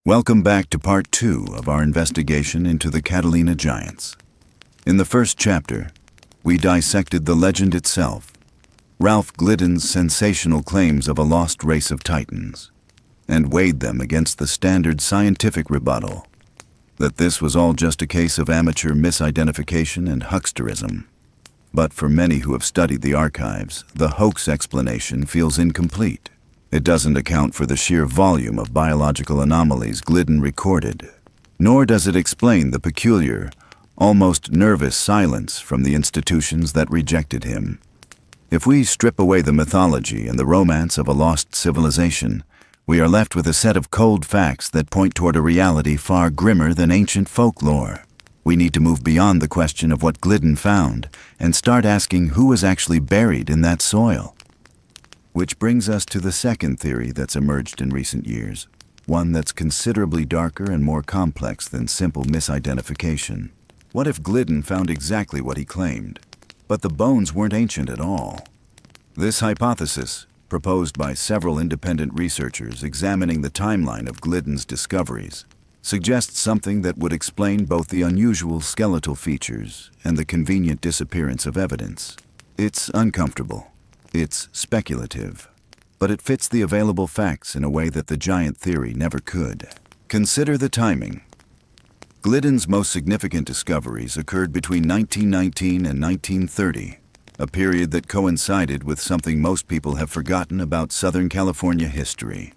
Welcome back to part 2 of our investigation into the Catalina Giants. In the first chapter, we dissected the legend itself, Ralph Glidden's sensational claims of a lost race of titans, and weighed them against the standard scientific rebuttal that this was all just a case of amateur misidentification and hucksterism. But for many who have studied the archives, the hoax explanation feels incomplete. It doesn't account for the sheer volume of biological anomalies Glidden recorded, nor does it explain the peculiar, almost nervous silence from the institutions that rejected him. If we strip away the mythology and the romance of a lost civilization, we are left with a set of cold facts that point toward a reality far grimmer than ancient folklore. We need to move beyond the question of what Glidden found and start asking who was actually buried in that soil. Which brings us to the second theory that's emerged in recent years, one that's considerably darker and more complex than simple misidentification. What if Glidden found exactly what he claimed, but the bones weren't ancient at all? This hypothesis, proposed by several independent researchers examining the timeline of Glidden's discoveries, suggests something that would explain both the unusual skeletal features and the convenient disappearance of evidence. It's uncomfortable. It's speculative, but it fits the available facts in a way that the giant theory never could. Consider the timing. Glidden's most significant discoveries occurred between 1919 and 1930, a period that coincided with something most people have forgotten about Southern California history.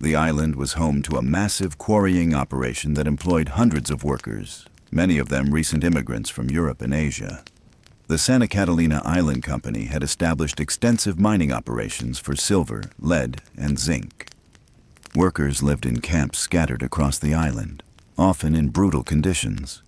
The island was home to a massive quarrying operation that employed hundreds of workers, many of them recent immigrants from Europe and Asia. The Santa Catalina Island Company had established extensive mining operations for silver, lead, and zinc. Workers lived in camps scattered across the island, often in brutal conditions.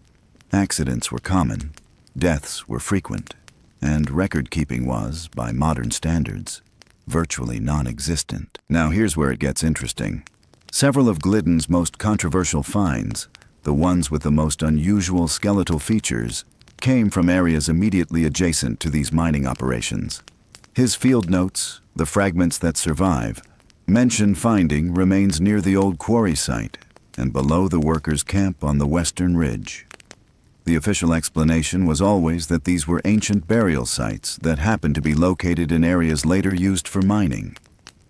Accidents were common, deaths were frequent, and record-keeping was, by modern standards, virtually non-existent. Now here's where it gets interesting. Several of Glidden's most controversial finds, the ones with the most unusual skeletal features, came from areas immediately adjacent to these mining operations. His field notes, the fragments that survive, mention finding remains near the old quarry site and below the workers' camp on the western ridge. The official explanation was always that these were ancient burial sites that happened to be located in areas later used for mining.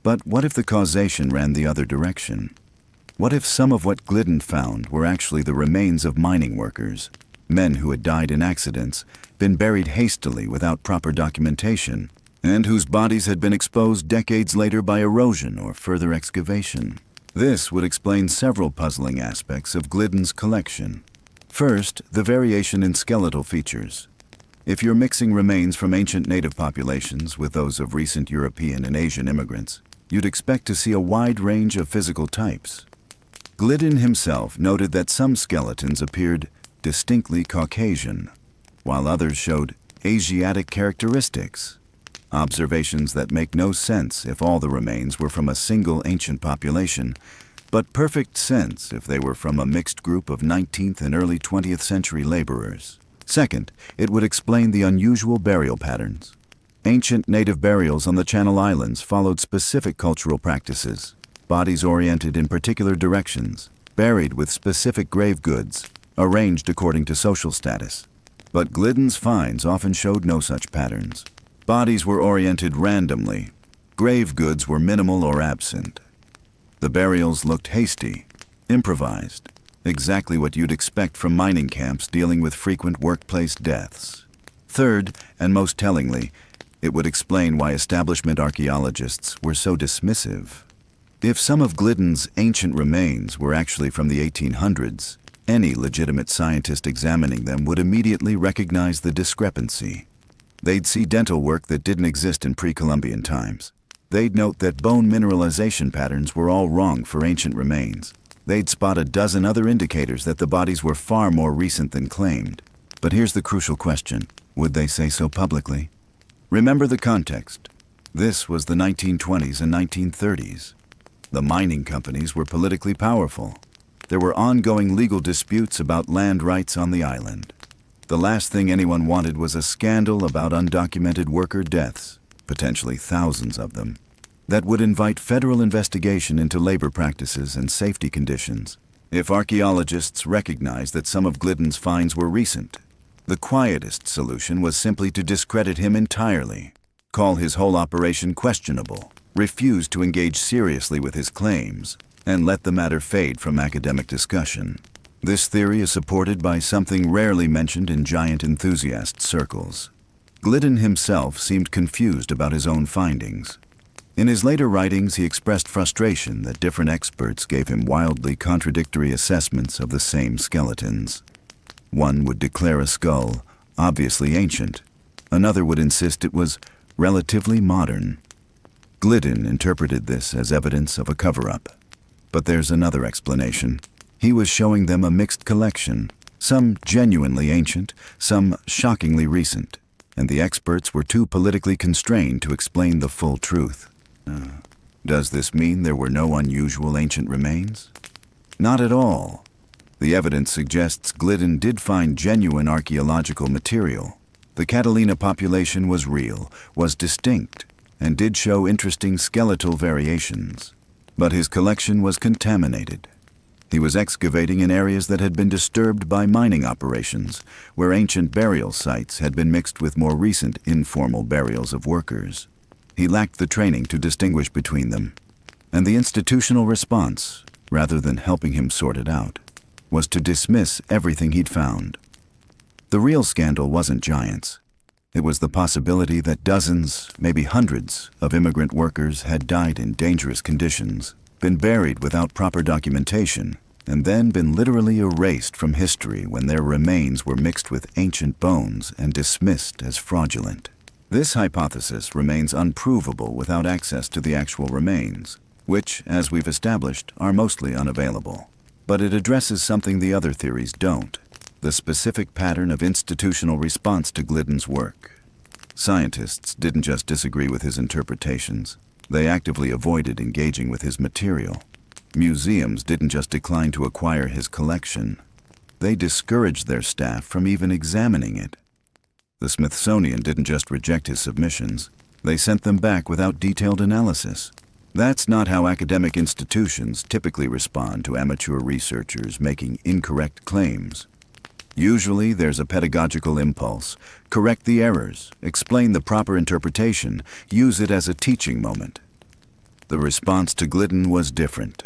But what if the causation ran the other direction? What if some of what Glidden found were actually the remains of mining workers? Men who had died in accidents, been buried hastily without proper documentation, and whose bodies had been exposed decades later by erosion or further excavation. This would explain several puzzling aspects of Glidden's collection. First, the variation in skeletal features. If you're mixing remains from ancient native populations with those of recent European and Asian immigrants, you'd expect to see a wide range of physical types. Glidden himself noted that some skeletons appeared distinctly Caucasian, while others showed Asiatic characteristics, observations that make no sense if all the remains were from a single ancient population, but perfect sense if they were from a mixed group of 19th and early 20th century laborers. Second, it would explain the unusual burial patterns. Ancient native burials on the Channel Islands followed specific cultural practices, bodies oriented in particular directions, buried with specific grave goods, arranged according to social status. But Glidden's finds often showed no such patterns. Bodies were oriented randomly. Grave goods were minimal or absent. The burials looked hasty, improvised, exactly what you'd expect from mining camps dealing with frequent workplace deaths. Third, and most tellingly, it would explain why establishment archaeologists were so dismissive. If some of Glidden's ancient remains were actually from the 1800s, any legitimate scientist examining them would immediately recognize the discrepancy. They'd see dental work that didn't exist in pre-Columbian times. They'd note that bone mineralization patterns were all wrong for ancient remains. They'd spot a dozen other indicators that the bodies were far more recent than claimed. But here's the crucial question. Would they say so publicly? Remember the context. This was the 1920s and 1930s. The mining companies were politically powerful. There were ongoing legal disputes about land rights on the island. The last thing anyone wanted was a scandal about undocumented worker deaths, potentially thousands of them, that would invite federal investigation into labor practices and safety conditions. If archaeologists recognized that some of Glidden's finds were recent, the quietest solution was simply to discredit him entirely, call his whole operation questionable, refuse to engage seriously with his claims, and let the matter fade from academic discussion. This theory is supported by something rarely mentioned in giant enthusiast circles. Glidden himself seemed confused about his own findings. In his later writings, he expressed frustration that different experts gave him wildly contradictory assessments of the same skeletons. One would declare a skull obviously ancient. Another would insist it was relatively modern. Glidden interpreted this as evidence of a cover-up. But there's another explanation. He was showing them a mixed collection, some genuinely ancient, some shockingly recent, and the experts were too politically constrained to explain the full truth. Does this mean there were no unusual ancient remains? Not at all. The evidence suggests Glidden did find genuine archaeological material. The Catalina population was real, was distinct, and did show interesting skeletal variations. But his collection was contaminated. He was excavating in areas that had been disturbed by mining operations, where ancient burial sites had been mixed with more recent informal burials of workers. He lacked the training to distinguish between them, and the institutional response, rather than helping him sort it out, was to dismiss everything he'd found. The real scandal wasn't giants. It was the possibility that dozens, maybe hundreds, of immigrant workers had died in dangerous conditions, been buried without proper documentation, and then been literally erased from history when their remains were mixed with ancient bones and dismissed as fraudulent. This hypothesis remains unprovable without access to the actual remains, which, as we've established, are mostly unavailable. But it addresses something the other theories don't: the specific pattern of institutional response to Glidden's work. Scientists didn't just disagree with his interpretations, they actively avoided engaging with his material. Museums didn't just decline to acquire his collection, they discouraged their staff from even examining it. The Smithsonian didn't just reject his submissions, they sent them back without detailed analysis. That's not how academic institutions typically respond to amateur researchers making incorrect claims. Usually there's a pedagogical impulse: correct the errors, explain the proper interpretation, use it as a teaching moment. The response to Glidden was different.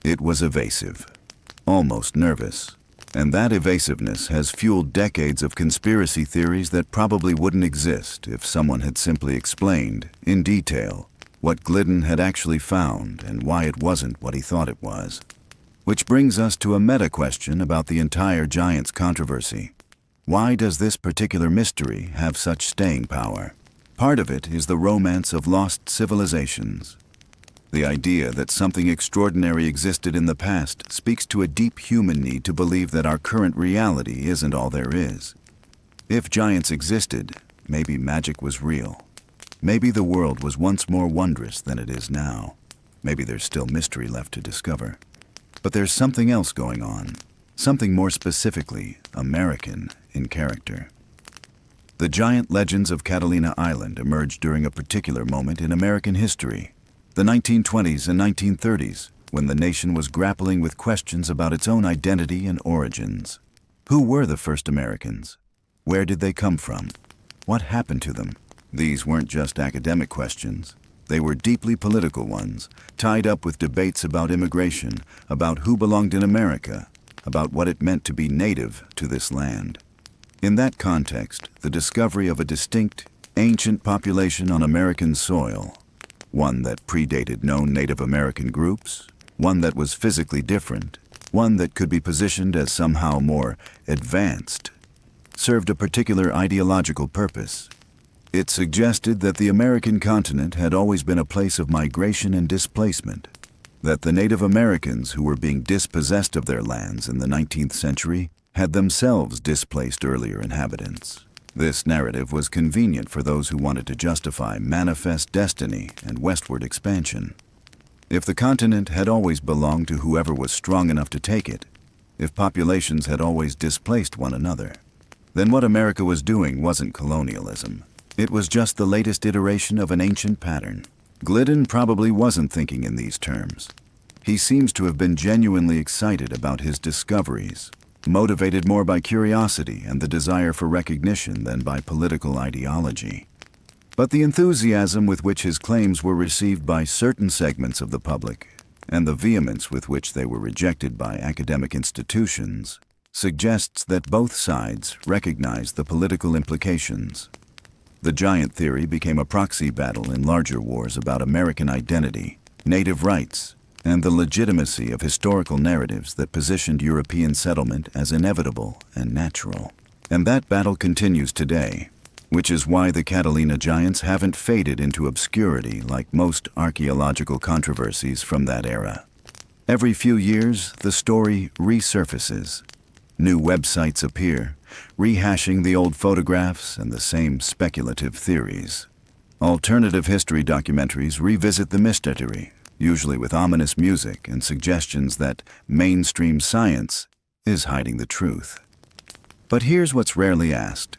It was evasive, almost nervous, and that evasiveness has fueled decades of conspiracy theories that probably wouldn't exist if someone had simply explained, in detail, what Glidden had actually found and why it wasn't what he thought it was. Which brings us to a meta-question about the entire Giants controversy. Why does this particular mystery have such staying power? Part of it is the romance of lost civilizations. The idea that something extraordinary existed in the past speaks to a deep human need to believe that our current reality isn't all there is. If giants existed, maybe magic was real. Maybe the world was once more wondrous than it is now. Maybe there's still mystery left to discover. But there's something else going on, something more specifically American in character. The giant legends of Catalina Island emerged during a particular moment in American history, the 1920s and 1930s, when the nation was grappling with questions about its own identity and origins. Who were the first Americans? Where did they come from? What happened to them? These weren't just academic questions. They were deeply political ones, tied up with debates about immigration, about who belonged in America, about what it meant to be native to this land. In that context, the discovery of a distinct, ancient population on American soil, one that predated known Native American groups, one that was physically different, one that could be positioned as somehow more advanced, served a particular ideological purpose. It suggested that the American continent had always been a place of migration and displacement, that the Native Americans who were being dispossessed of their lands in the 19th century had themselves displaced earlier inhabitants. This narrative was convenient for those who wanted to justify manifest destiny and westward expansion. If the continent had always belonged to whoever was strong enough to take it, if populations had always displaced one another, then what America was doing wasn't colonialism. It was just the latest iteration of an ancient pattern. Glidden probably wasn't thinking in these terms. He seems to have been genuinely excited about his discoveries, motivated more by curiosity and the desire for recognition than by political ideology. But the enthusiasm with which his claims were received by certain segments of the public, and the vehemence with which they were rejected by academic institutions, suggests that both sides recognized the political implications. The giant theory became a proxy battle in larger wars about American identity, native rights, and the legitimacy of historical narratives that positioned European settlement as inevitable and natural. And that battle continues today, which is why the Catalina Giants haven't faded into obscurity like most archaeological controversies from that era. Every few years, the story resurfaces. New websites appear, rehashing the old photographs and the same speculative theories. Alternative history documentaries revisit the mystery, usually with ominous music and suggestions that mainstream science is hiding the truth. But here's what's rarely asked.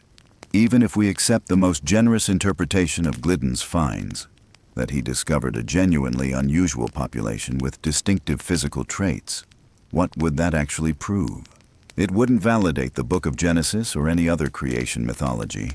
Even if we accept the most generous interpretation of Glidden's finds, that he discovered a genuinely unusual population with distinctive physical traits, what would that actually prove? It wouldn't validate the Book of Genesis or any other creation mythology.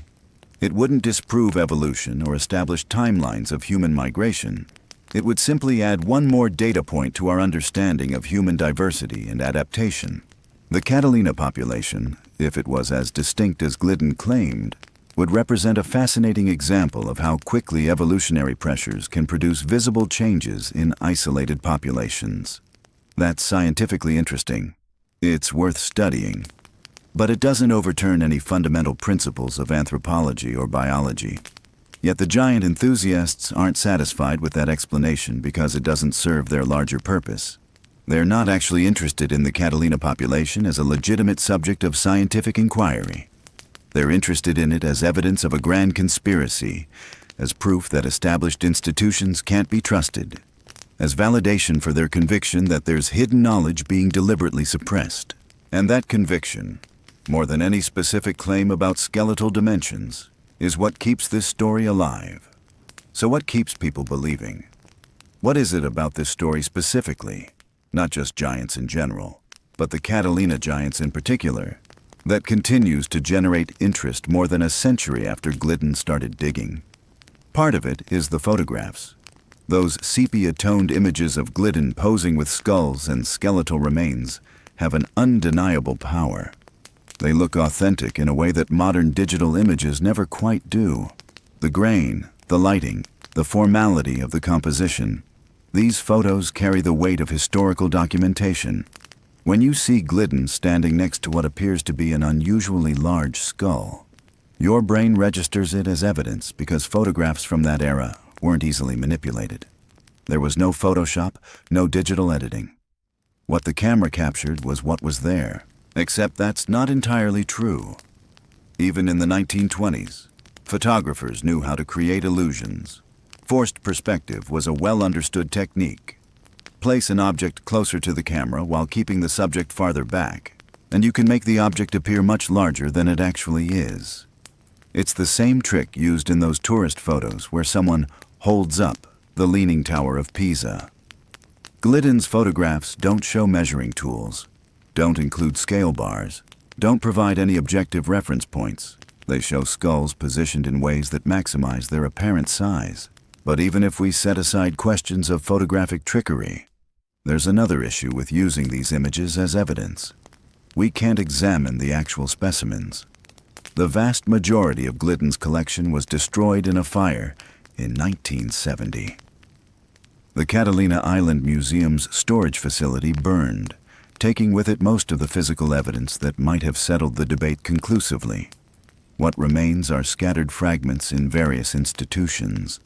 It wouldn't disprove evolution or establish timelines of human migration. It would simply add one more data point to our understanding of human diversity and adaptation. The Catalina population, if it was as distinct as Glidden claimed, would represent a fascinating example of how quickly evolutionary pressures can produce visible changes in isolated populations. That's scientifically interesting. It's worth studying. But it doesn't overturn any fundamental principles of anthropology or biology. Yet the giant enthusiasts aren't satisfied with that explanation because it doesn't serve their larger purpose. They're not actually interested in the Catalina population as a legitimate subject of scientific inquiry. They're interested in it as evidence of a grand conspiracy, as proof that established institutions can't be trusted, as validation for their conviction that there's hidden knowledge being deliberately suppressed. And that conviction, more than any specific claim about skeletal dimensions, is what keeps this story alive. So what keeps people believing? What is it about this story specifically, not just giants in general, but the Catalina Giants in particular, that continues to generate interest more than a century after Glidden started digging? Part of it is the photographs. Those sepia-toned images of Glidden posing with skulls and skeletal remains have an undeniable power. They look authentic in a way that modern digital images never quite do. The grain, the lighting, the formality of the composition. These photos carry the weight of historical documentation. When you see Glidden standing next to what appears to be an unusually large skull, your brain registers it as evidence because photographs from that era weren't easily manipulated. There was no Photoshop, no digital editing. What the camera captured was what was there, except that's not entirely true. Even in the 1920s, photographers knew how to create illusions. Forced perspective was a well-understood technique. Place an object closer to the camera while keeping the subject farther back, and you can make the object appear much larger than it actually is. It's the same trick used in those tourist photos where someone holds up the Leaning Tower of Pisa. Glidden's photographs don't show measuring tools, don't include scale bars, don't provide any objective reference points. They show skulls positioned in ways that maximize their apparent size. But even if we set aside questions of photographic trickery, there's another issue with using these images as evidence. We can't examine the actual specimens. The vast majority of Glidden's collection was destroyed in a fire in 1970. The Catalina Island Museum's storage facility burned, taking with it most of the physical evidence that might have settled the debate conclusively. What remains are scattered fragments in various institutions,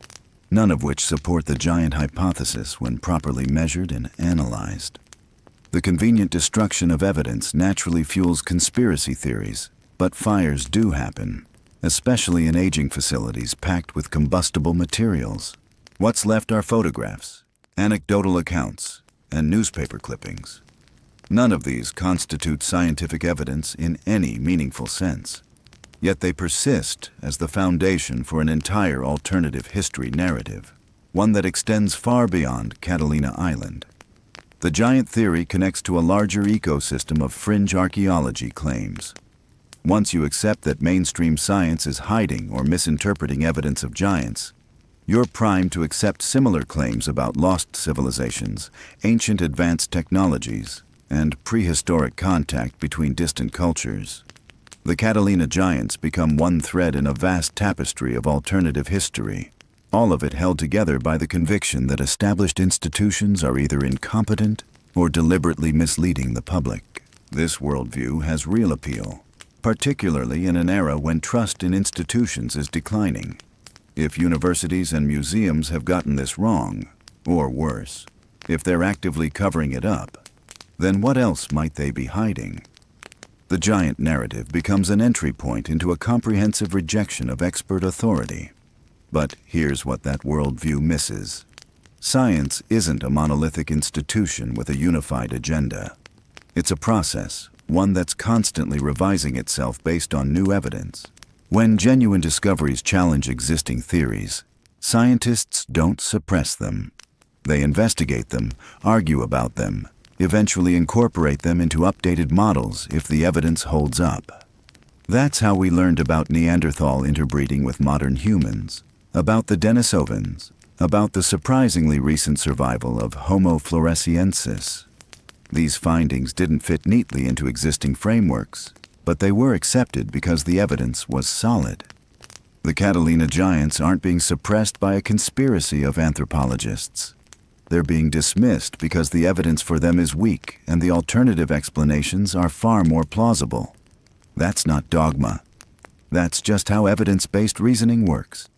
none of which support the giant hypothesis when properly measured and analyzed. The convenient destruction of evidence naturally fuels conspiracy theories, but fires do happen, especially in aging facilities packed with combustible materials. What's left are photographs, anecdotal accounts, and newspaper clippings. None of these constitute scientific evidence in any meaningful sense. Yet they persist as the foundation for an entire alternative history narrative, one that extends far beyond Catalina Island. The giant theory connects to a larger ecosystem of fringe archaeology claims. Once you accept that mainstream science is hiding or misinterpreting evidence of giants, you're primed to accept similar claims about lost civilizations, ancient advanced technologies, and prehistoric contact between distant cultures. The Catalina Giants become one thread in a vast tapestry of alternative history, all of it held together by the conviction that established institutions are either incompetent or deliberately misleading the public. This worldview has real appeal, particularly in an era when trust in institutions is declining. If universities and museums have gotten this wrong, or worse, if they're actively covering it up, then what else might they be hiding? The giant narrative becomes an entry point into a comprehensive rejection of expert authority. But here's what that worldview misses. Science isn't a monolithic institution with a unified agenda. It's a process, one that's constantly revising itself based on new evidence. When genuine discoveries challenge existing theories, scientists don't suppress them. They investigate them, argue about them, eventually incorporate them into updated models if the evidence holds up. That's how we learned about Neanderthal interbreeding with modern humans, about the Denisovans, about the surprisingly recent survival of Homo floresiensis. These findings didn't fit neatly into existing frameworks, but they were accepted because the evidence was solid. The Catalina Giants aren't being suppressed by a conspiracy of anthropologists. They're being dismissed because the evidence for them is weak and the alternative explanations are far more plausible. That's not dogma. That's just how evidence-based reasoning works.